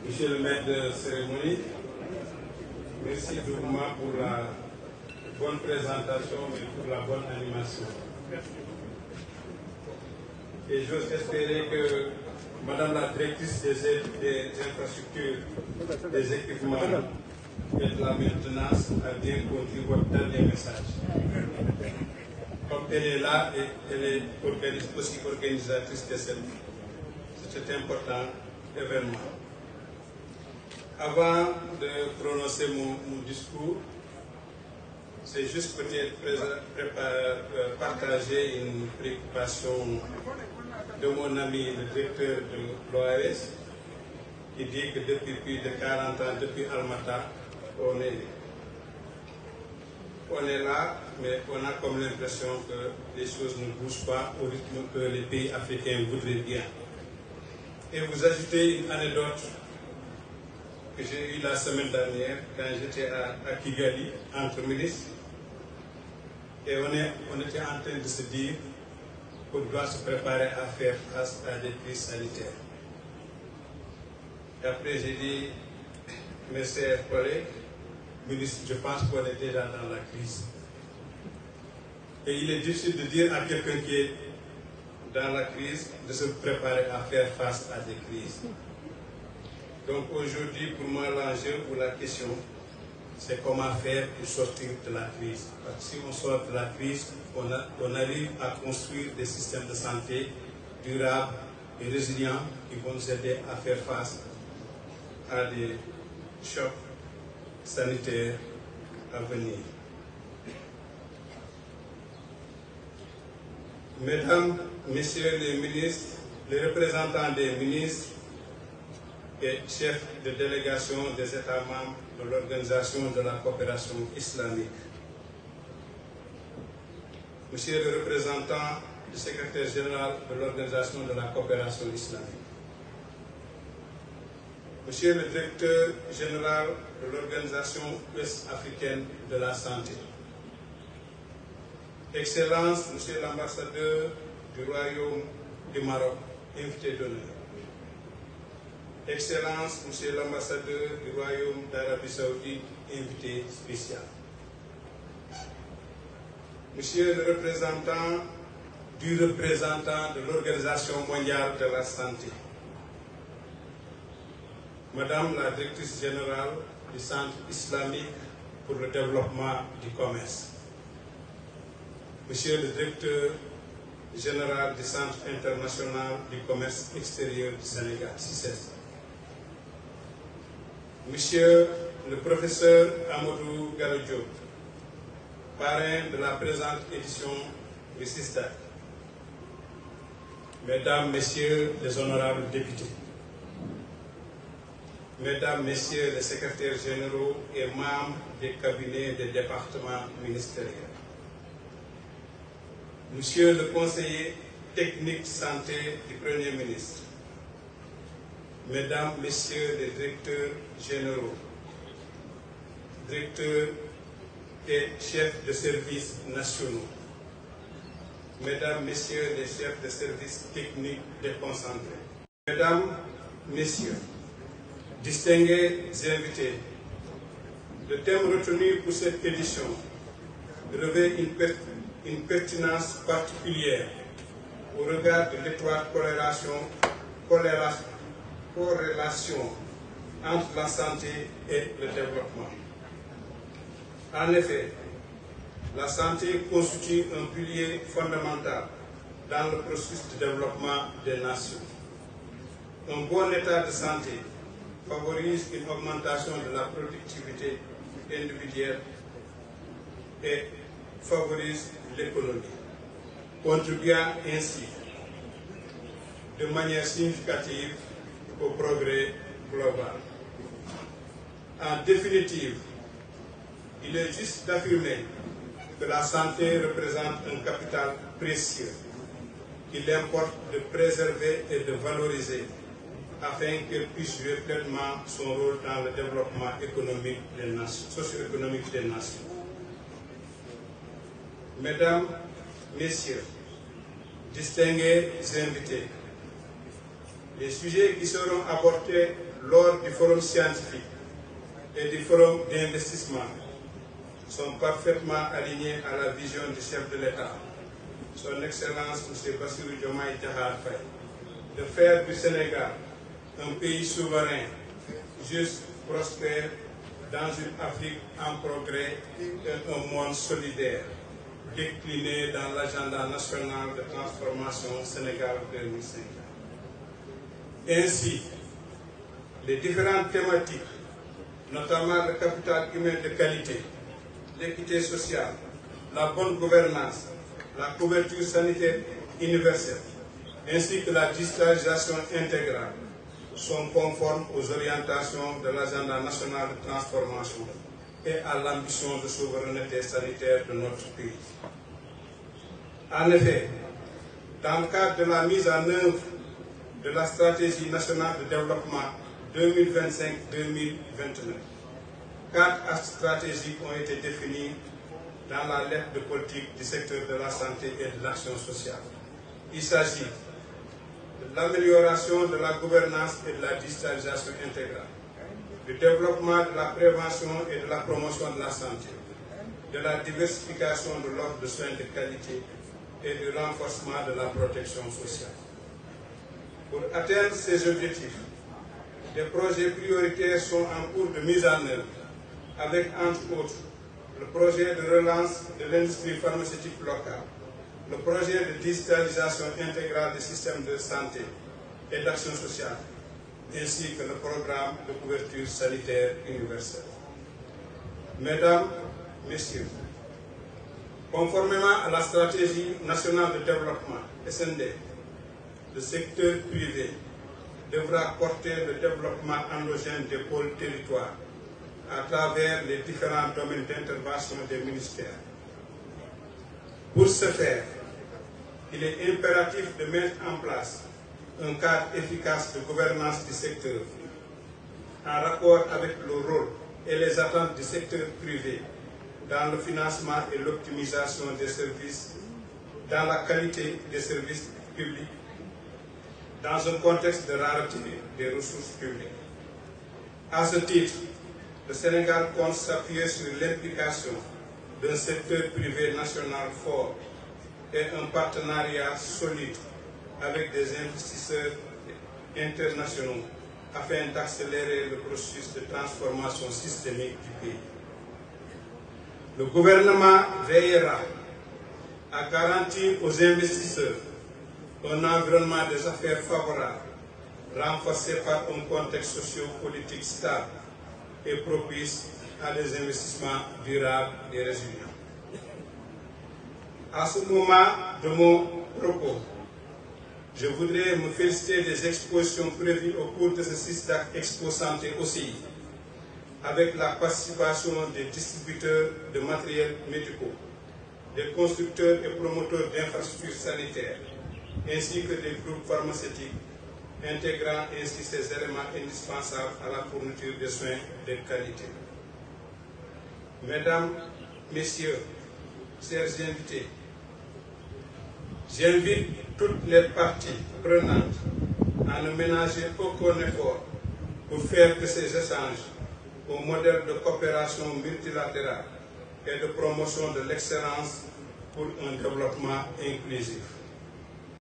Monsieur le maître de cérémonie, merci doublement pour la bonne présentation et pour la bonne animation. Et j'ose espérer que Madame la directrice des infrastructures, des équipements et de la maintenance a bien compris votre dernier message. Comme elle est là et elle est aussi organisatrice de cet important événement. Avant de prononcer mon discours, c'est juste peut-être partager une préoccupation de mon ami, le directeur de l'OAS, qui dit que depuis plus de 40 ans, depuis Almata, on est là, mais on a comme l'impression que les choses ne bougent pas au rythme que les pays africains voudraient bien. Et vous ajoutez une anecdote que j'ai eue la semaine dernière quand j'étais à Kigali, entre ministres, et on était en train de se dire qu'on doit se préparer à faire face à des crises sanitaires. Et après j'ai dit, mes chers collègues, ministre, je pense qu'on est déjà dans la crise. Et il est difficile de dire à quelqu'un qui est dans la crise de se préparer à faire face à des crises. Donc aujourd'hui, pour moi, l'enjeu ou la question, c'est comment faire pour sortir de la crise. Parce que si on sort de la crise, on arrive à construire des systèmes de santé durables et résilients qui vont nous aider à faire face à des chocs sanitaires à venir. Mesdames, Messieurs les ministres, les représentants des ministres et chefs de délégation des États membres de l'Organisation de la coopération islamique, Monsieur le représentant du secrétaire général de l'Organisation de la coopération islamique, Monsieur le directeur général de l'Organisation ouest-africaine de la santé, Excellences, Monsieur l'ambassadeur du Royaume du Maroc, invité d'honneur, Excellences, Monsieur l'ambassadeur du Royaume d'Arabie Saoudite, invité spécial, Monsieur le représentant de l'Organisation mondiale de la santé, Madame la directrice générale du Centre islamique pour le développement du commerce, Monsieur le directeur général du Centre international du commerce extérieur du Sénégal, CICES, Monsieur le professeur Amadou Gallo Diop, parrain de la présente édition du CISDAC, Mesdames, Messieurs les honorables députés, Mesdames, Messieurs les secrétaires généraux et membres des cabinets des départements ministériels, Monsieur le conseiller technique santé du Premier ministre, Mesdames, Messieurs les directeurs généraux, directeurs et chefs de services nationaux, Mesdames, Messieurs les chefs de services techniques déconcentrés, Mesdames, Messieurs, distingués invités, le thème retenu pour cette édition revêt une pertinence particulière au regard de l'étroite corrélation entre la santé et le développement. En effet, la santé constitue un pilier fondamental dans le processus de développement des nations. Un bon état de santé favorise une augmentation de la productivité individuelle et favorise l'économie, contribuant ainsi de manière significative au progrès global. En définitive, il est juste d'affirmer que la santé représente un capital précieux qu'il importe de préserver et de valoriser afin qu'elle puisse jouer pleinement son rôle dans le développement économique des nations, socio-économique des nations. Mesdames, Messieurs, distingués invités, Les sujets qui seront abordés lors du forum scientifique et du forum d'investissement sont parfaitement alignés à la vision du chef de l'État, son Excellence M. Bassirou Diomaye Diakhar Faye, de faire du Sénégal un pays souverain, juste, prospère, dans une Afrique en progrès et un monde solidaire, décliné dans l'agenda national de transformation Sénégal 2050. Ainsi, les différentes thématiques, notamment le capital humain de qualité, l'équité sociale, la bonne gouvernance, la couverture sanitaire universelle, ainsi que la digitalisation intégrale, sont conformes aux orientations de l'agenda national de transformation et à l'ambition de souveraineté sanitaire de notre pays. En effet, dans le cadre de la mise en œuvre de la stratégie nationale de développement 2025-2029, 4 axes stratégiques ont été définis dans la lettre de politique du secteur de la santé et de l'action sociale. Il s'agit de l'amélioration de la gouvernance et de la digitalisation intégrale, du développement de la prévention et de la promotion de la santé, de la diversification de l'offre de soins de qualité et du renforcement de la protection sociale. Pour atteindre ces objectifs, des projets prioritaires sont en cours de mise en œuvre, avec entre autres le projet de relance de l'industrie pharmaceutique locale, le projet de digitalisation intégrale des systèmes de santé et d'action sociale, ainsi que le programme de couverture sanitaire universelle. Mesdames, Messieurs, conformément à la stratégie nationale de développement, SND, le secteur privé devra porter le développement endogène des pôles territoires à travers les différents domaines d'intervention des ministères. Pour ce faire, il est impératif de mettre en place un cadre efficace de gouvernance du secteur, en rapport avec le rôle et les attentes du secteur privé dans le financement et l'optimisation des services, dans la qualité des services publics, dans un contexte de rareté des ressources publiques. À ce titre, le Sénégal compte s'appuyer sur l'implication d'un secteur privé national fort et un partenariat solide avec des investisseurs internationaux afin d'accélérer le processus de transformation systémique du pays. Le gouvernement veillera à garantir aux investisseurs un environnement des affaires favorable, renforcé par un contexte socio-politique stable et propice à des investissements durables et résilients. À ce moment de mon propos, je voudrais me féliciter des expositions prévues au cours de ce SISDAC Expo Santé aussi, avec la participation des distributeurs de matériels médicaux, des constructeurs et promoteurs d'infrastructures sanitaires, ainsi que des groupes pharmaceutiques, intégrant ainsi ces éléments indispensables à la fourniture des soins de qualité. Mesdames, Messieurs, chers invités, j'invite toutes les parties prenantes à ne ménager aucun effort pour faire de ces échanges un modèle de coopération multilatérale et de promotion de l'excellence pour un développement inclusif.